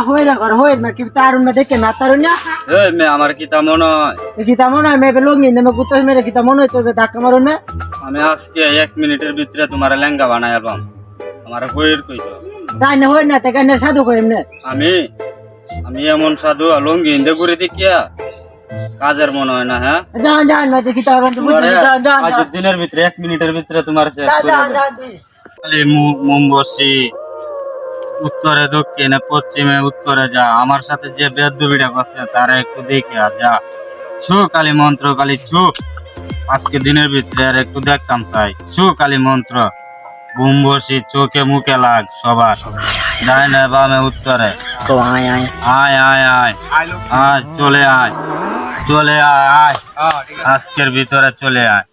হয়ে না কর হয়ে না কি তারুণ না দেখে না তারুণ না এই মে আমার কি তা মনে হয় কি তা মনে হয় মেবে লঙ্গি নেমে কুত্তা মেরে কি তা মনে হয় তোকে ধাক্কা মারুন না আমি আজকে 1 মিনিটের ভিতরে তোমার লেঙ্গা বানাই আলবাম আমার বইয়ের কইছো তাই না হয় না তাই কেন সাধু কই এমনে আমি আমি এমন সাধু লঙ্গি ইন্দে ঘুরে দেখিয়া কাজের মনে হয় না হ্যাঁ যান যান না দেখি তারুণ তো বুঝি যান যান আজ দিনের ভিতরে 1 মিনিটের ভিতরে তোমার শেষ করে যান দেব। যান খালি মুম্বসি উত্তরে দক্ষিণে পশ্চিমে উত্তরে যা আমার সাথে যে বেদবিটা করছে তারা একটু দেখে যা ছু কালী মন্ত্র কালী ছু আজকে দিনের ভিতরে আর একটু দেখতাম চাই ছু কালী মন্ত্র বুম্বসি চোখে মুখে লাগ সবার ডাইনে বামে উত্তরে তো আয় আয় আয় আয় আয় আয় চলে আয় চলে আয় আয় আজকের ভিতরে চলে আয়